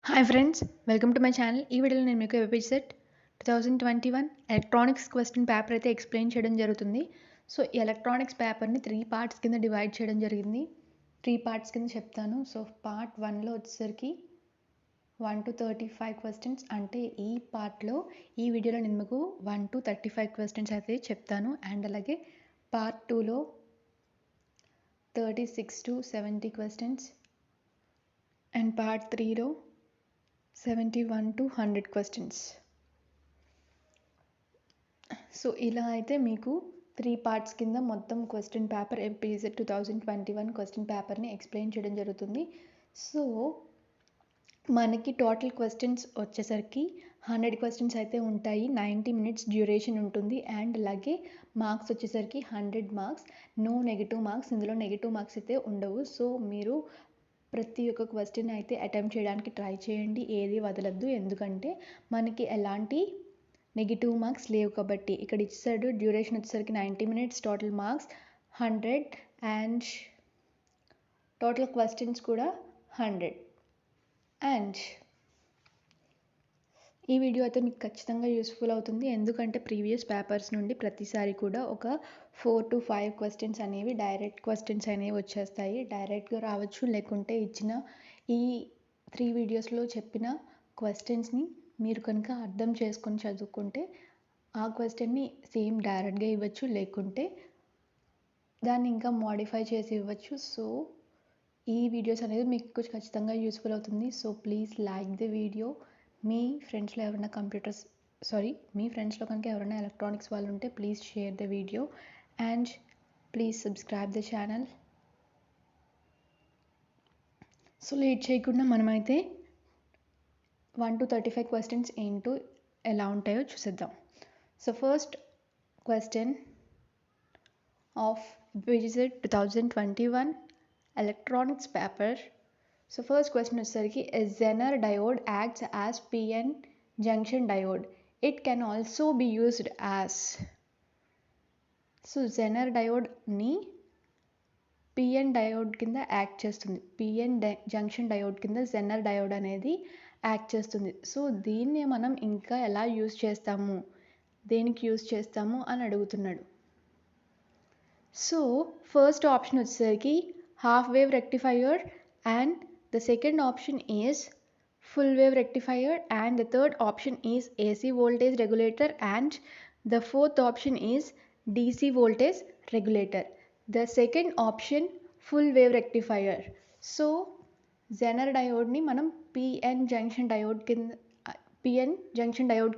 Hi friends, welcome to my channel. ఈ వీడియోలో నేను మీకు ఏపీసెట్ 2021 ఎలక్ట్రానిక్స్ క్వశ్చన్ పేపర్ అయితే ఎక్స్ప్లెయిన్ చేయడం జరుగుతుంది. సో ఈ ఎలక్ట్రానిక్స్ పేపర్ని 3 పార్ట్స్ కింద డివైడ్ చేయడం జరిగింది. 3 పార్ట్స్ కింద చెప్తాను. సో పార్ట్ 1లో వచ్చేసరికి 1 to 35 క్వశ్చన్స్, అంటే ఈ పార్ట్లో ఈ వీడియోలో నేను మీకు 1 to 35 క్వశ్చన్స్ అయితే చెప్తాను. అండ్ అలాగే పార్ట్ 2లో 36 to 70 క్వశ్చన్స్ అండ్ పార్ట్ 3లో 71 to 100 క్వశ్చన్స్. సో ఇలా అయితే మీకు 3 పార్ట్స్ కింద మొత్తం క్వశ్చన్ పేపర్ ఏపీసెట్ 2021 క్వశ్చన్ పేపర్ని ఎక్స్ప్లెయిన్ చేయడం జరుగుతుంది. సో మనకి టోటల్ క్వశ్చన్స్ వచ్చేసరికి 100 క్వశ్చన్స్ అయితే ఉంటాయి. 90 minutes డ్యూరేషన్ ఉంటుంది. అండ్ అలాగే మార్క్స్ వచ్చేసరికి 100 మార్క్స్. నో నెగిటివ్ మార్క్స్, ఇందులో నెగిటివ్ మార్క్స్ అయితే ఉండవు. సో మీరు ప్రతి ఒక్క క్వశ్చన్ అయితే అటెంప్ట్ చేయడానికి ట్రై చేయండి, ఏది వదలద్దు. ఎందుకంటే మనకి ఎలాంటి నెగిటివ్ మార్క్స్ లేవు కాబట్టి. ఇక్కడ ఇచ్చాడు డ్యూరేషన్ వచ్చేసరికి 90 minutes, total marks 100 and total questions కూడా 100. అండ్ ఈ వీడియో అయితే మీకు ఖచ్చితంగా యూస్ఫుల్ అవుతుంది. ఎందుకంటే ప్రీవియస్ పేపర్స్ నుండి ప్రతిసారి కూడా ఒక 4 to 5 క్వశ్చన్స్ అనేవి డైరెక్ట్ క్వశ్చన్స్ అనేవి వచ్చేస్తాయి. డైరెక్ట్గా రావచ్చు, లేకుంటే ఇచ్చిన ఈ 3 వీడియోస్లో చెప్పిన క్వశ్చన్స్ని మీరు కనుక అర్థం చేసుకొని చదువుకుంటే ఆ క్వశ్చన్ని సేమ్ డైరెక్ట్గా ఇవ్వచ్చు, లేకుంటే దాన్ని ఇంకా మోడిఫై చేసి ఇవ్వచ్చు. సో ఈ వీడియోస్ అనేది మీకు ఖచ్చితంగా యూస్ఫుల్ అవుతుంది. So please like the video. మీ ఫ్రెండ్స్లో ఎవరైనా మీ ఫ్రెండ్స్లో కనుక ఎవరైనా ఎలక్ట్రానిక్స్ వాళ్ళు ఉంటే please share the video and please subscribe the channel. So late చేయకుండా మనమైతే 1 to 35 క్వశ్చన్స్ ఏంటో ఎలా ఉంటాయో చూసేద్దాం. So first question of APSET 2021 electronics paper. So first question వచ్చేసరికి a Zener diode acts as PN junction diode. It can also be used as. So Zener diode ని PN diode కింద act చేస్తుంది. PN junction diode కింద Zener diode అనేది act చేస్తుంది. So దీన్ని మనం ఇంకా ఎలా యూజ్ చేస్తాము, దేనికి యూజ్ చేస్తాము అని అడుగుతున్నాడు. సో ఫస్ట్ ఆప్షన్ వచ్చేసరికి half wave rectifier, and the second option is full wave rectifier, and the third option is AC voltage regulator, and the fourth option is DC voltage regulator. The second option full wave rectifier. So Zener diode ni manam PN junction diode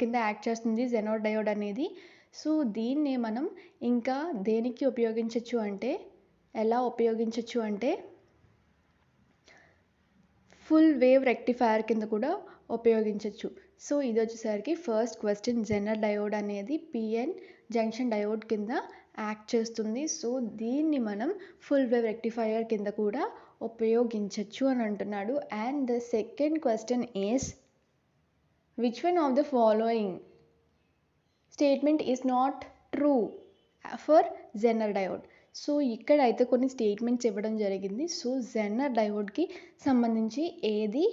కింద act చేస్తుంది Zener diode అనేది. So దీన్నే మనం ఇంకా దేనికి ఉపయోగించవచ్చు అంటే, ఎలా ఉపయోగించవచ్చు అంటే ఫుల్ వేవ్ రెక్టిఫైయర్ కింద కూడా ఉపయోగించవచ్చు. సో ఇది వచ్చేసరికి ఫస్ట్ క్వశ్చన్. Zener డయోడ్ అనేది పిఎన్ జంక్షన్ డయోడ్ కింద యాక్ట్ చేస్తుంది. సో దీన్ని మనం ఫుల్ వేవ్ రెక్టిఫైయర్ కింద కూడా ఉపయోగించవచ్చు అని అంటున్నాడు. And the second question is which one of the following statement is not true for Zener diode. So ఇక్కడైతే కొన్ని స్టేట్మెంట్స్ ఇవ్వడం జరిగింది. సో Zener డయోడ్కి సంబంధించి ఏది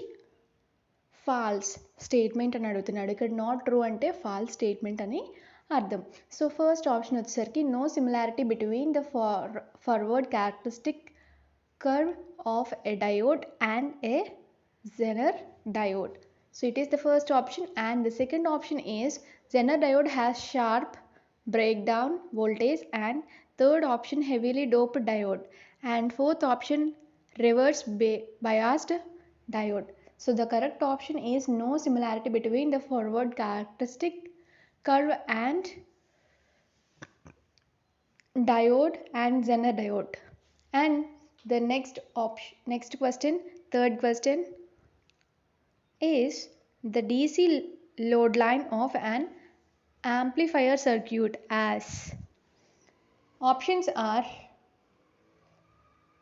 ఫాల్స్ స్టేట్మెంట్ అని అడుగుతున్నాడు. ఇక్కడ నాట్ ట్రూ అంటే ఫాల్స్ స్టేట్మెంట్ అని అర్థం. సో ఫస్ట్ ఆప్షన్ వచ్చేసరికి no similarity between the forward characteristic curve of a diode and a Zener diode. So it is the first option. And the second option is Zener diode has sharp breakdown voltage, and third option heavily doped diode, and fourth option reverse biased diode. So the correct option is no similarity between the forward characteristic curve and diode and Zener diode. And the next question, third question is the DC load line of an amplifier circuit as. Options are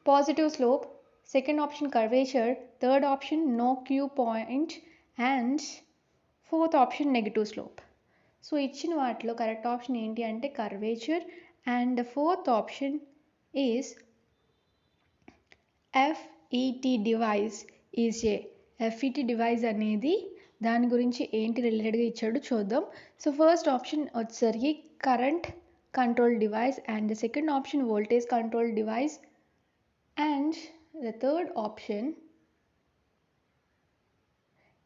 positive slope, second option curvature, third option no Q point, and fourth option negative slope. So ఇచ్చిన వాటిలో correct option ఏంటి అంటే curvature, and the fourth option is FET device is a FET device అనేది దాని గురించి ఏంటి రిలేటెడ్గా ఇచ్చాడు చూద్దాం. సో ఫస్ట్ ఆప్షన్ వచ్చేసరికి current control device and the second option voltage control device and the third option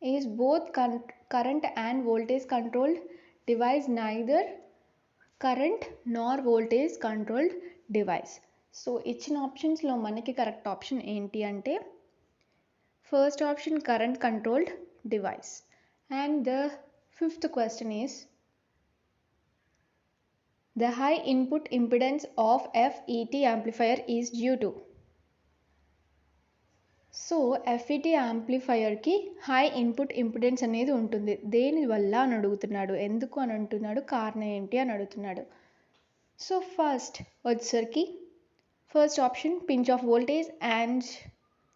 is both current and voltage controlled device, neither current nor voltage controlled device. So ఇచ్చిన ఆప్షన్స్లో మనకి correct option ఏంటి అంటే first option current controlled device. And the fifth question is the high input impedance of FET amplifier is due to. So FET యాంప్లిఫైయర్కి high input impedance అనేది ఉంటుంది. దేనివల్ల అని అడుగుతున్నాడు, ఎందుకు అని అంటున్నాడు, కారణం ఏంటి అని అడుగుతున్నాడు. సో ఫస్ట్ వచ్చేసరికి first option pinch of voltage and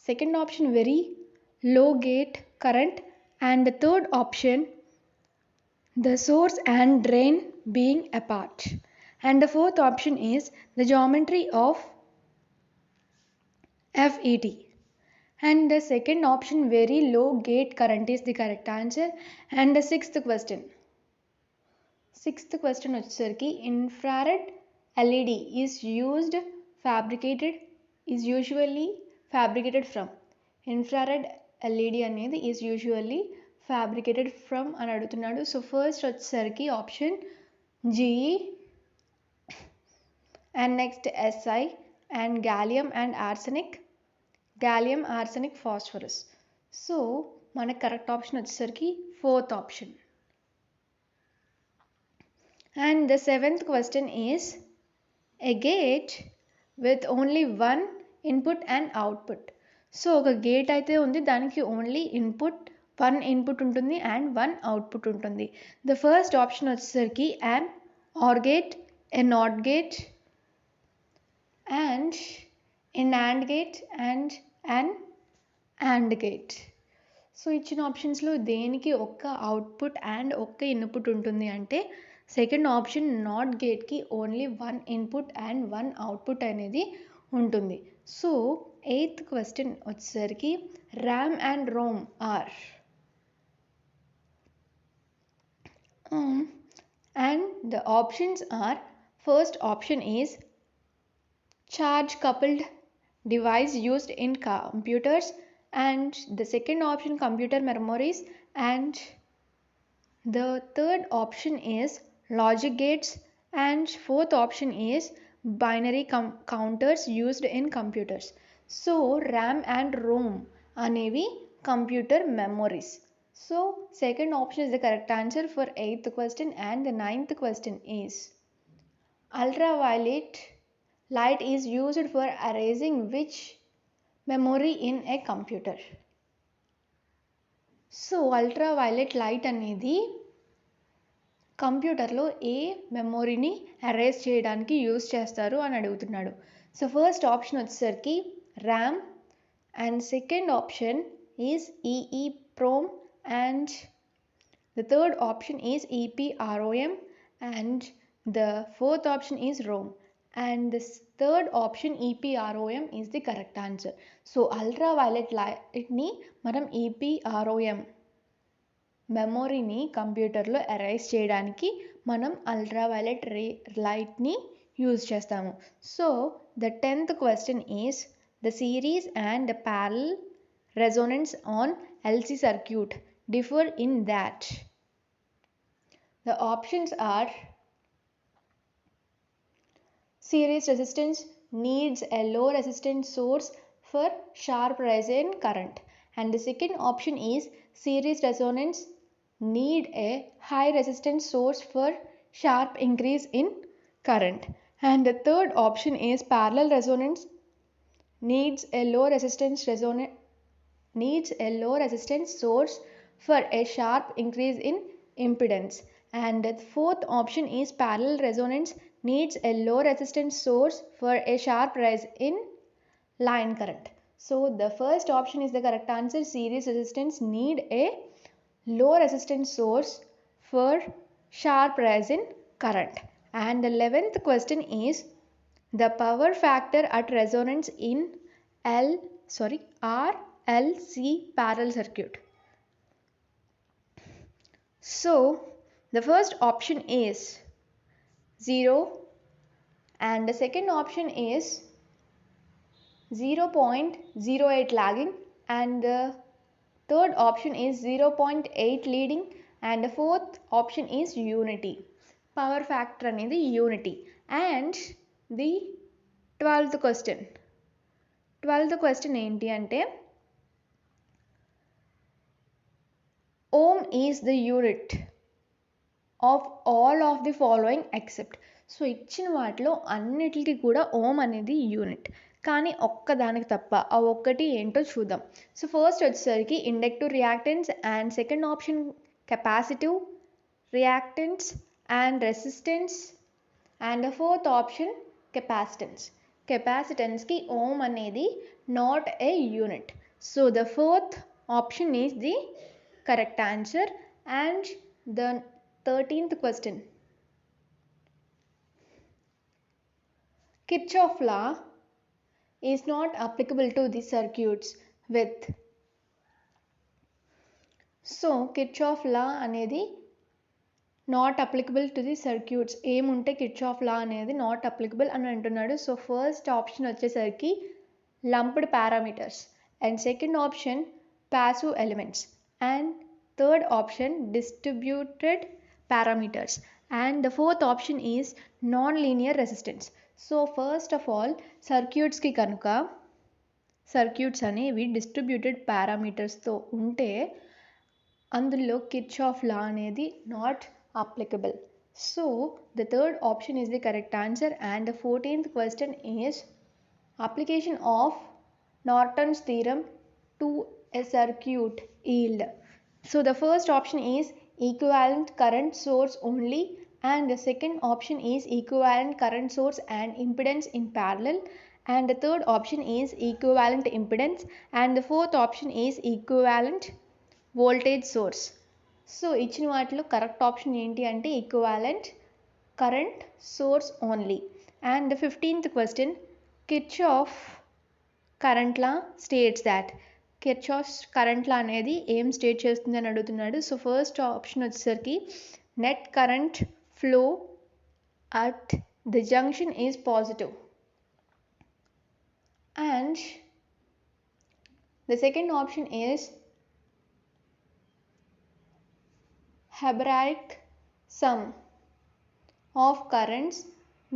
second option very low gate current and third option the source and drain being apart, and the fourth option is the geometry of FET, and the second option very low gate current is the correct answer. And the sixth question వచ్చేసరికి infrared LED is usually fabricated from. infrared LED అనేది is usually fabricated from అని అడుగుతున్నాడు. So first వచ్చేసరికి option GE and next SI and gallium arsenic phosphorus. So మనకు correct option వచ్చేసరికి fourth option. And the seventh question is a gate with only one input and output. So ఒక gate అయితే ఉంది, దానికి only one input ఉంటుంది and one output ఉంటుంది. The first option వచ్చేసరికి an OR gate, a NOT gate and a NAND gate and an AND gate. So ఇచ్చిన ఆప్షన్స్లో దేనికి ఒక్క అవుట్పుట్ అండ్ ఒక్క ఇన్పుట్ ఉంటుంది అంటే సెకండ్ ఆప్షన్ నాట్ గేట్కి only one input and one output అనేది ఉంటుంది. సో ఎయిత్ క్వశ్చన్ వచ్చేసరికి RAM and ROM are and the options are first option is charge coupled device used in computers, and the second option computer memories, and the third option is logic gates, and fourth option is binary counters used in computers. So RAM and ROM అనేవి computer memories. So second option is the correct answer for 8th question. And the 9th question is ultraviolet light is used for erasing which memory in a computer. So ultraviolet light అనేది కంప్యూటర్లో ఏ మెమొరీని erase చేయడానికి use చేస్తారు అని అడుగుతున్నాడు. So first option వచ్చేసరికి RAM and second option is EEPROM and the third option is EPROM and the fourth option is ROM, and the third option EPROM is the correct answer. So ultraviolet light ni మనం EPROM మెమొరీని కంప్యూటర్లో erase చేయడానికి మనం ultraviolet లైట్ని use చేస్తాము. So the 10th question is the series and the parallel resonance on LC circuit differ in that. The options are series resistance needs a low resistance source for sharp rise in current, and the second option is series resonance need a high resistance source for sharp increase in current, and the third option is parallel resonance needs a low resistance source for a sharp increase in impedance, and the fourth option is parallel resonance needs a low resistance source for a sharp rise in line current. So the first option is the correct answer. Series resistance need a low resistance source for sharp rise in current. And the 11th question is the power factor at resonance in R parallel circuit. So the first option is 0 and the second option is 0.08 lagging and the third option is 0.8 leading and the fourth option is unity. Power factor అనేది unity. And the 12th question ఏంటి అంటే ohm is the unit of all of the following except. So ఇచ్చిన వాటిలో అన్నిటికీ కూడా ohm అనేది unit, కానీ ఒక్కదానికి తప్ప. ఆ ఒక్కటి ఏంటో చూద్దాం. సో ఫస్ట్ వచ్చేసరికి inductive reactance and second option capacitive reactance and resistance and fourth option capacitance. కెపాసిటెన్స్కి ఓమ్ అనేది not a unit. So the fourth option is the correct answer. And the 13th question. Kirchhoff law is not applicable to the circuits with. So Kirchhoff law అనేది not applicable to the circuits. ఏముంటే Kirchhoff law అనేది not applicable అని అంటున్నాడు. So first option వచ్చేసరికి lumped parameters and second option passive elements and third option distributed parameters and the fourth option is non-linear resistance. So first of all circuits ki kanuka circuits అనేవి distributed పారామీటర్స్తో ఉంటే అందులో Kirchhoff law అనేది not applicable. So the third option is the correct answer. And the 14th question is application of Norton's theorem to a circuit yield. So the first option is equivalent current source only and the second option is equivalent current source and impedance in parallel and the third option is equivalent impedance and the fourth option is equivalent voltage source. So ఇచ్చిన వాటిలో correct option ఏంటి అంటే equivalent current source only. And the 15th question Kirchhoff current law states that. Kirchhoff current law అనేది ఏం state చేస్తుంది అని అడుగుతున్నాడు. So first option వచ్చేసరికి net current flow at the junction is positive and the second option is Hebraic sum of currents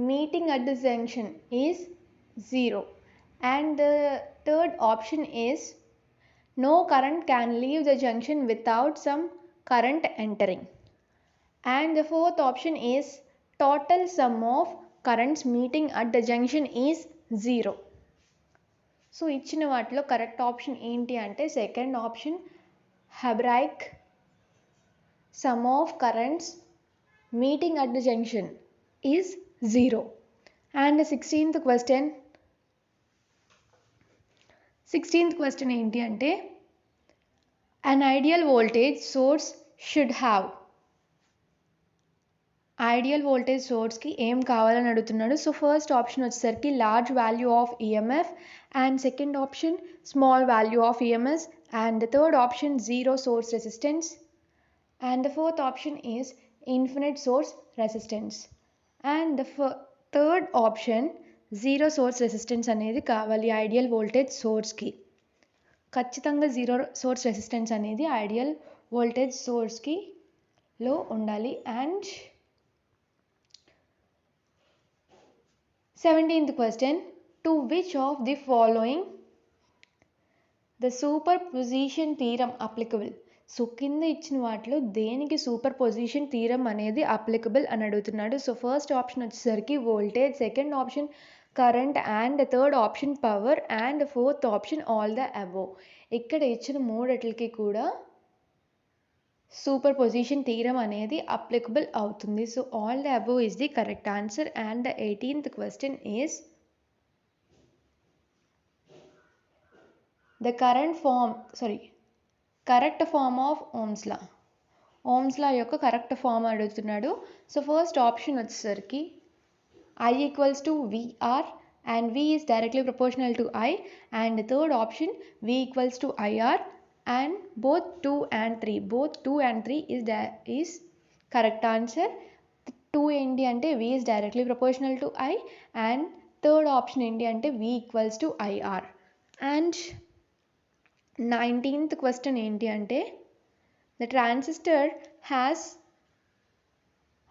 meeting at the junction is 0 and the third option is no current can leave the junction without some current entering and the fourth option is total sum of currents meeting at the junction is 0. So ఇచ్చిన వాటిలో correct option ఏంటి అంటే second option Hebraic sum of currents meeting at the junction is 0. And the 16th question ఏంటి అంటే an ideal voltage source should have. Ideal voltage సోర్స్కి ఏం కావాలని అడుగుతున్నాడు. సో ఫస్ట్ ఆప్షన్ వచ్చేసరికి large value of EMF and second option small value of EMS and the third option zero source resistance and the fourth option is infinite source resistance and the third option zero source resistance అనేది కావాలి ideal voltage సోర్స్కి. ఖచ్చితంగా zero source resistance అనేది ideal voltage సోర్స్కి లో ఉండాలి. And 17th question to which of the following the superposition theorem applicable. So కింద ఇచ్చిన వాటిలో దేనికి సూపర్ పొజిషన్ థీరం అనేది అప్లికబుల్ అని అడుగుతున్నాడు. సో ఫస్ట్ ఆప్షన్ వచ్చేసరికి voltage, second option current and third option power and fourth option all the above. ఇక్కడ ఇచ్చిన మూడిట్లకి కూడా సూపర్ పొజిషన్ థీరం అనేది అప్లికబుల్ అవుతుంది. So all the above is the correct answer. And the 18th question is the correct form of Ohm's law. Ohm's law యొక్క correct form అడుగుతున్నాడు. So first option వచ్చేసరికి I = VR and V is directly proportional to I, and the third option V equals to IR, and both 2 and 3 is correct answer. 2 ఏంటి అంటే V is directly proportional to I, and third option ఏంటి అంటే V equals to IR. and 19th question ఏంటి అంటే the transistor has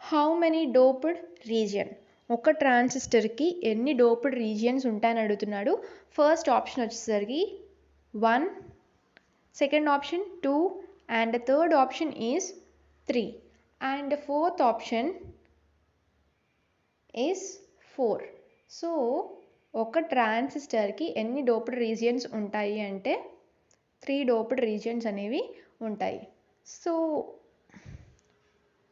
how many doped region? ఒక ట్రాన్సిస్టర్కి ఎన్ని doped regions ఉంటాయని అడుగుతున్నాడు. ఫస్ట్ ఆప్షన్ వచ్చేసరికి 1, second option 2, and third option is 3, and fourth option is 4. So ఒక ట్రాన్సిస్టర్కి ఎన్ని డోప్డ్ రీజియన్స్ ఉంటాయి అంటే 3 డోప్డ్ రీజియన్స్ అనేవి ఉంటాయి. సో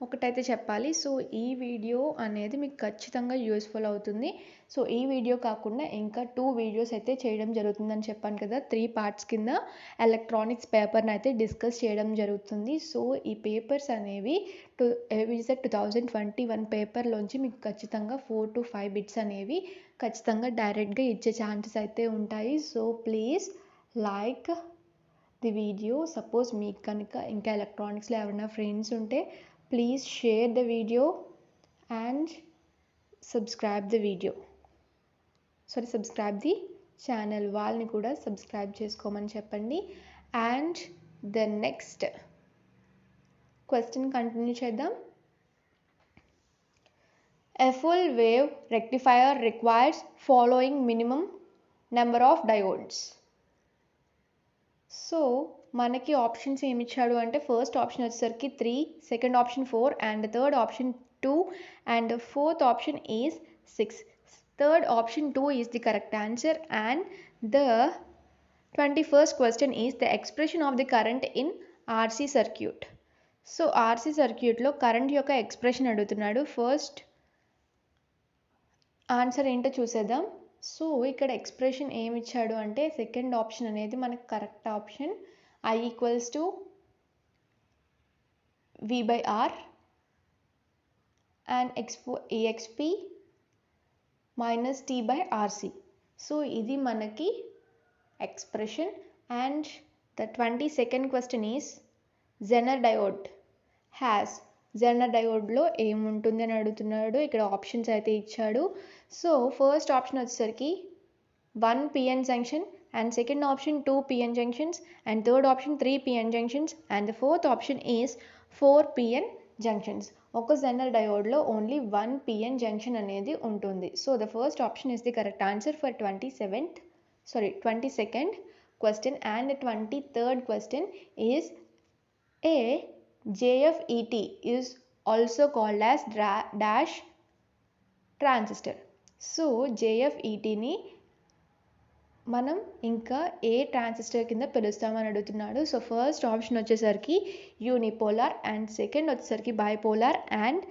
ఒకటైతే చెప్పాలి, సో ఈ వీడియో అనేది మీకు ఖచ్చితంగా యూస్ఫుల్ అవుతుంది. సో ఈ వీడియో కాకుండా ఇంకా 2 వీడియోస్ అయితే చేయడం జరుగుతుందని చెప్పాను కదా. 3 పార్ట్స్ కింద ఎలక్ట్రానిక్స్ పేపర్ని అయితే డిస్కస్ చేయడం జరుగుతుంది. సో ఈ పేపర్స్ అనేవి విజిట్ 2021 పేపర్లోంచి మీకు ఖచ్చితంగా 4 to 5 బిట్స్ అనేవి ఖచ్చితంగా డైరెక్ట్గా ఇచ్చే ఛాన్సెస్ అయితే ఉంటాయి. So please like the video. Suppose మీకు కనుక ఇంకా ఎలక్ట్రానిక్స్లో ఎవరైనా ఫ్రెండ్స్ ఉంటే please share the video and subscribe the channel. వాళ్ళని కూడా సబ్స్క్రైబ్ చేసుకోమని చెప్పండి. And the next question continue చేద్దాం. A full wave rectifier requires following minimum number of diodes. So మనకి ఆప్షన్స్ ఏమి ఇచ్చాడు అంటే ఫస్ట్ ఆప్షన్ వచ్చేసరికి 3, second option 4, and third option 2, and fourth option is 6. Third option 2 is the correct answer. And the 21st question is the expression of the current in RC circuit. So RC సర్క్యూట్లో current యొక్క expression అడుగుతున్నాడు. First answer ఏంటో చూసేద్దాం. So ఇక్కడ expression ఏమి ఇచ్చాడు అంటే second option అనేది మనకు correct option. I equals to V by R and exp minus T by RC. So ఇది మనకి expression. And the 22nd question is Zener diode has. Zener డయోడ్లో ఏముంటుంది అని అడుగుతున్నాడు. ఇక్కడ ఆప్షన్స్ అయితే ఇచ్చాడు. సో ఫస్ట్ ఆప్షన్ వచ్చేసరికి 1 PN junction, and second option 2 PN junctions, and third option 3 PN junctions, and the fourth option is 4 PN junctions. ఒక Zener diode లో ఓన్లీ 1 PN junction అనేది ఉంటుంది. So the first option is the correct answer for 22nd question. And the 23rd question is a JFET is also called as dash transistor. So JFETని మనం ఇంకా ఏ transistor కింద పిలుస్తామని అడుగుతున్నాడు. సో ఫస్ట్ ఆప్షన్ వచ్చేసరికి యూనిపోలార్, అండ్ సెకండ్ వచ్చేసరికి bipolar, and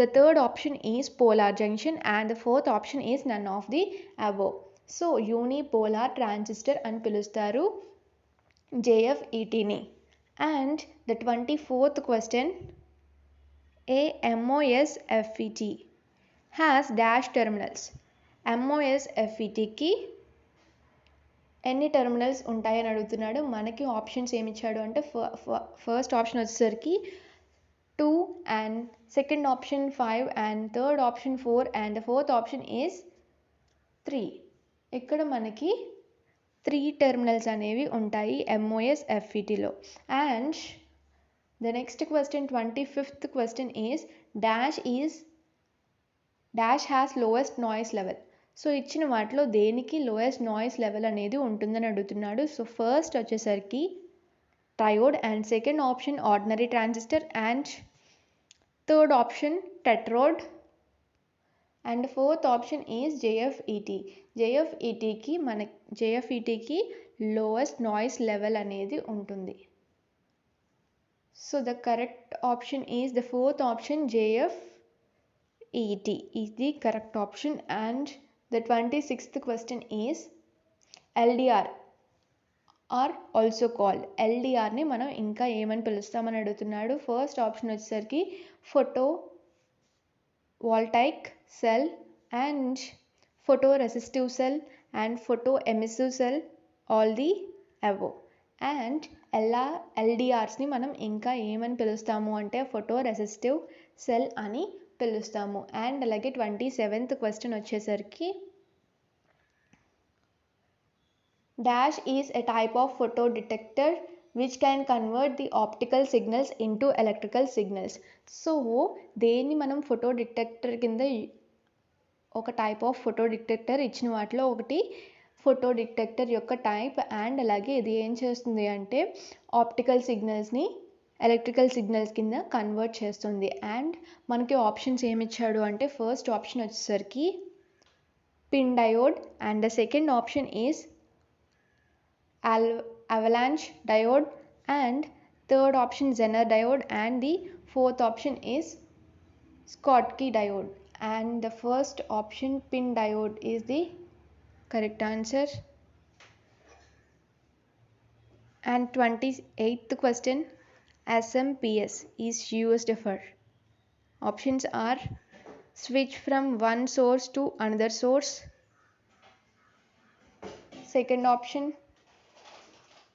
the third option is polar junction, and the fourth option is none of the above. So unipolar transistor అని పిలుస్తారు JFETని. And the 24th question, a MOS FET has dash terminals. MOS FETకి ఎన్ని terminals ఉంటాయని అడుగుతున్నాడు. మనకి options ఏమి ఇచ్చాడు అంటే ఫస్ట్ ఆప్షన్ వచ్చేసరికి 2, and second option 5, and third option 4, and fourth option is 3. ఇక్కడ మనకి 3 టెర్మినల్స్ అనేవి ఉంటాయి MOS FETలో. And the next question 25th question is dash has lowest noise level. So ఇచ్చిన వాటిలో దేనికి లోయెస్ట్ నాయిస్ లెవెల్ అనేది ఉంటుందని అడుగుతున్నాడు. సో ఫస్ట్ వచ్చేసరికి triode, and second option ordinary transistor, and third option tetrode, and fourth option is JFET. JFETకి lowest noise level అనేది ఉంటుంది. So the correct option is the fourth option JFET is the correct option. And the 26th question is LDR are also called. LDRని మనం ఇంకా ఏమని పిలుస్తామని అడుగుతున్నాడు. First option వచ్చేసరికి photo voltaic cell, and photoresistive cell and photoemissive cell, all the above. And ఎల్డిఆర్స్ని మనం ఇంకా ఏమని పిలుస్తాము అంటే ఫోటోరెసిస్టివ్ సెల్ అని పిలుస్తాము. అండ్ అలాగే 27th క్వశ్చన్ వచ్చేసరికి dash is a type of photo detector which can convert the optical signals into electrical signals. So దేన్ని మనం ఫోటో డిటెక్టర్ కింద ఒక టైప్ ఆఫ్ ఫోటో డిటెక్టర్ ఇచ్చిన వాటిలో ఒకటి ఫోటో డిటెక్టర్ యొక్క టైప్. అండ్ అలాగే ఇది ఏం చేస్తుంది అంటే ఆప్టికల్ సిగ్నల్స్ని ఎలక్ట్రికల్ సిగ్నల్స్ కింద కన్వర్ట్ చేస్తుంది. అండ్ మనకి ఆప్షన్స్ ఏమి ఇచ్చాడు అంటే ఫస్ట్ ఆప్షన్ వచ్చేసరికి pin diode and the second option is avalanche diode and third option Zener diode and the fourth option is Schottky diode. And the first option pin diode is the correct answer. And 28th question, SMPS is used for. Options are switch from one source to another source. Second option,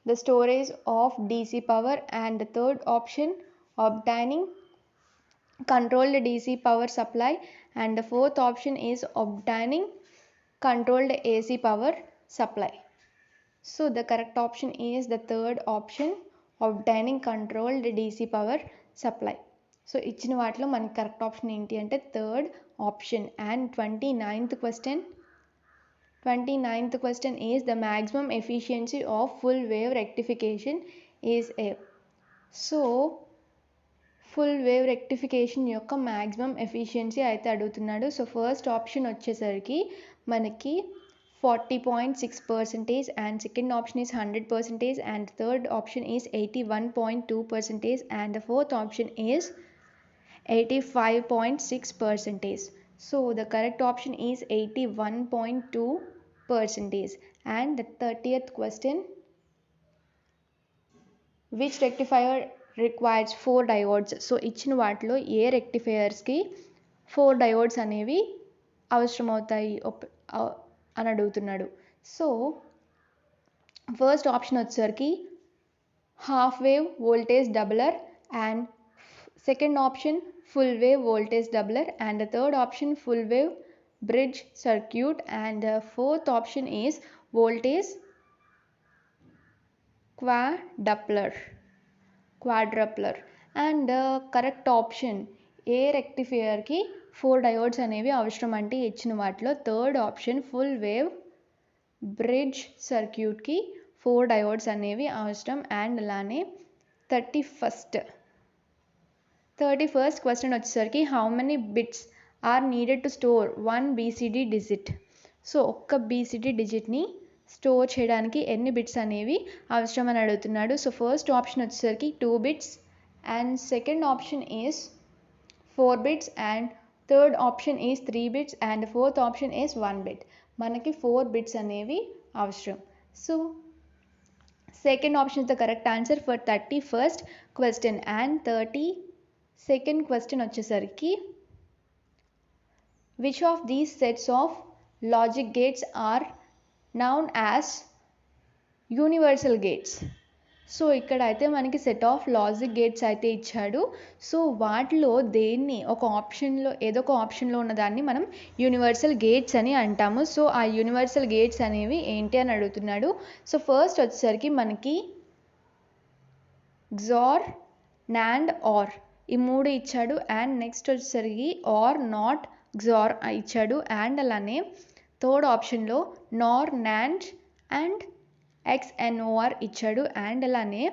the storage of DC power. And the third option, obtaining controlled DC power supply. And the fourth option is obtaining controlled AC power supply. So the correct option is the third option, obtaining controlled DC power supply. So ఇచ్చిన వాటిలో మనకి correct option ఏంటి అంటే third option. And 29th question is the maximum efficiency of full wave rectification is a. So full wave rectification యొక్క maximum efficiency అయితే అడుగుతున్నాడు. So first option వచ్చేసరికి మనకి 40.6% and second option is 100% and third option is 81.2% and the fourth option is 85.6%. So the correct option is 81.2%. And the 30th question, which rectifier requires 4 diodes? So ఇచ్చిన వాటిలో ఏ రెక్టిఫైయర్స్కి 4 diodes అనేవి అవసరమవుతాయి అని అడుగుతున్నాడు. So first option వచ్చేసరికి half wave voltage doubler and second option full wave voltage doubler and the third option full wave bridge circuit and the fourth option is voltage quadrupler. And correct option ఏ రెక్టిఫైయర్కి 4 diodes అనేవి అవసరం అంటే ఇచ్చిన వాటిలో third option full wave bridge సర్క్యూట్కి 4 diodes అనేవి అవసరం. అండ్ అలానే 31st క్వశ్చన్ వచ్చేసరికి how many bits are needed to store 1 BCD digit. So ఒక్క BCD డిజిట్ని స్టోర్ చేయడానికి ఎన్ని బిట్స్ అనేవి అవసరం అని అడుగుతున్నాడు. సో ఫస్ట్ ఆప్షన్ వచ్చేసరికి 2 bits and second option is 4 bits and third option is 3 bits and fourth option is 1 bit. మనకి 4 bits అనేవి అవసరం. So second option is the correct answer for 31st question. And 32nd question వచ్చేసరికి which of these sets of logic gates are known as universal gates. సో ఇక్కడ అయితే మనకి set of logic gates అయితే ఇచ్చాడు. సో వాటిలో దేన్ని ఒక ఆప్షన్లో ఏదో ఒక ఆప్షన్లో ఉన్నదాన్ని మనం యూనివర్సల్ గేట్స్ అని అంటాము. సో ఆ యూనివర్సల్ గేట్స్ అనేవి ఏంటి అని అడుగుతున్నాడు. సో ఫస్ట్ వచ్చేసరికి మనకి XOR, NAND, OR ఈ 3 ఇచ్చాడు. అండ్ నెక్స్ట్ వచ్చేసరికి OR, NOT, XOR ఇచ్చాడు. అండ్ అలానే థర్డ్ ఆప్షన్లో NOR, NAND అండ్ XNOR ఇచ్చాడు. అండ్ అలానే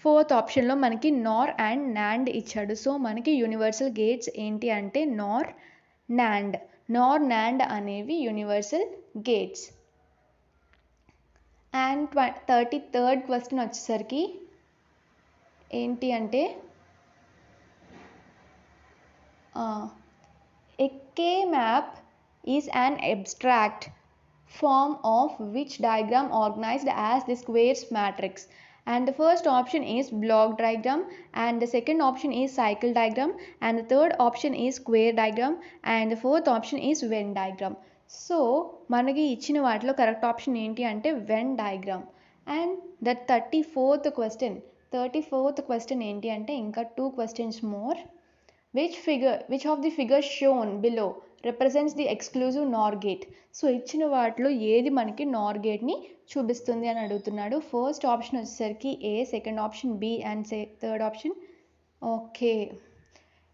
ఫోర్త్ ఆప్షన్లో మనకి NOR అండ్ NAND ఇచ్చాడు. సో మనకి యూనివర్సల్ గేట్స్ ఏంటి అంటే NOR, NAND అనేవి universal gates. And 33rd question వచ్చేసరికి ఏంటి అంటే a K-map is an abstract form of which diagram organized as the squares matrix. And the first option is block diagram and the second option is cycle diagram and the third option is square diagram and the fourth option is Venn diagram. So మనకి ఇచ్చిన వాటిలో correct option ఏంటి అంటే Venn diagram. And that 34th question ఏంటి అంటే ఇంకా 2 questions more. Which of the figure shown below represents the exclusive Nar gate. So ఇచ్చిన వాటిలో ఏది మనకి నార్ గేట్ని చూపిస్తుంది అని అడుగుతున్నాడు. ఫస్ట్ ఆప్షన్ వచ్చేసరికి A, second option B and third option okay.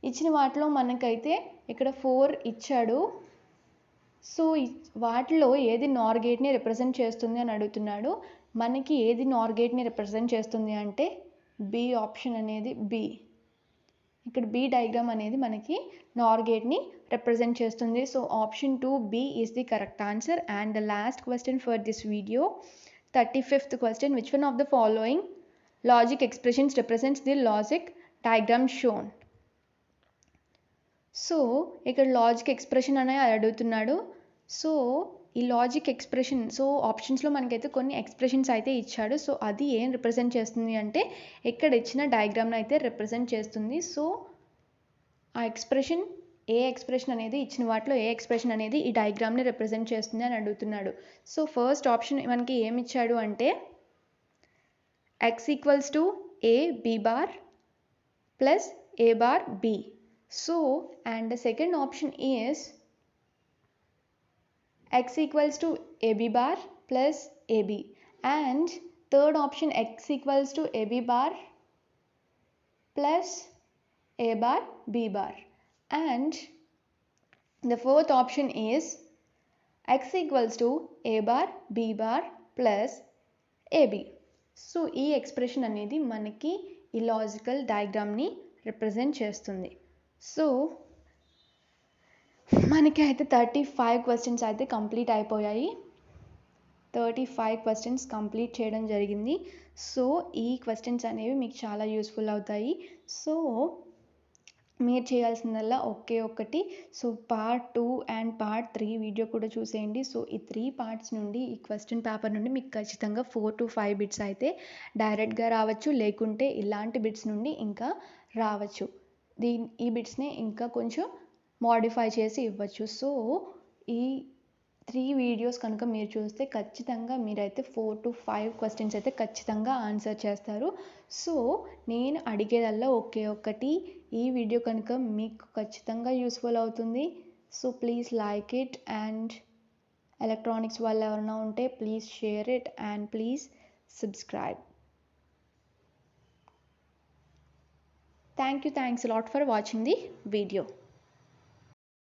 ఇచ్చిన వాటిలో మనకైతే ఇక్కడ 4 ఇచ్చాడు. సో వాటిలో ఏది నార్ గేట్ని రిప్రజెంట్ చేస్తుంది అని అడుగుతున్నాడు. మనకి ఏది నార్ గేట్ని రిప్రజెంట్ చేస్తుంది అంటే బి ఆప్షన్ అనేది బి. ఇక్కడ బి డయాగ్రామ్ అనేది మనకి నార్ గేట్ని రిప్రజెంట్ చేస్తుంది. So option 2 B is the correct answer. And the last question for this video, 35th క్వశ్చన్, which one of the following logic expressions represents the logic diagram shown. So ఇక్కడ logic expression అనేది అడుగుతున్నాడు. So ఈ logic expression, so ఆప్షన్స్లో మనకైతే కొన్ని expressions అయితే ఇచ్చాడు. సో అది ఏం రిప్రజెంట్ చేస్తుంది అంటే ఇక్కడ ఇచ్చిన డయాగ్రామ్ని అయితే రిప్రజెంట్ చేస్తుంది. సో ఆ ఎక్స్ప్రెషన్, ఏ ఎక్స్ప్రెషన్ అనేది ఇచ్చిన వాటిలో ఏ ఎక్స్ప్రెషన్ అనేది ఈ డయాగ్రామ్ని రిప్రజెంట్ చేస్తుంది అని అడుగుతున్నాడు. సో ఫస్ట్ ఆప్షన్ మనకి ఏమి ఇచ్చాడు అంటే x equals to a b bar plus a bar b. So and the second option is x equals to ab bar plus ab, and third option x equals to ab bar plus a bar b bar, and the fourth option is x equals to a bar b bar plus ab. So ఈ expression అనేది మనకి ఈ logical డయాగ్రామ్ని represent చేస్తుంది. So మనకి అయితే 35 questions అయితే complete అయిపోయాయి. 35 questions complete చేయడం జరిగింది. సో ఈ క్వశ్చన్స్ అనేవి మీకు చాలా యూస్ఫుల్ అవుతాయి. సో మీరు చేయాల్సిందల్లా ఒకే ఒక్కటి, so part 2 and part 3 video కూడా చూసేయండి. సో ఈ 3 పార్ట్స్ నుండి, ఈ క్వశ్చన్ పేపర్ నుండి మీకు ఖచ్చితంగా 4 to 5 బిట్స్ అయితే డైరెక్ట్గా రావచ్చు, లేకుంటే ఇలాంటి బిట్స్ నుండి ఇంకా రావచ్చు. ఈ బిట్స్ని ఇంకా కొంచెం మోడిఫై చేసి ఇవ్వచ్చు. సో ఈ 3 వీడియోస్ కనుక మీరు చూస్తే ఖచ్చితంగా మీరైతే 4 to 5 క్వశ్చన్స్ అయితే ఖచ్చితంగా ఆన్సర్ చేస్తారు. సో నేను అడిగేదల్లా ఒకే ఒక్కటి, ఈ వీడియో కనుక మీకు ఖచ్చితంగా యూస్ఫుల్ అవుతుంది. So please like it, and electronics వాళ్ళు ఎవరైనా ఉంటే please share it and please subscribe. Thanks a lot for watching the video.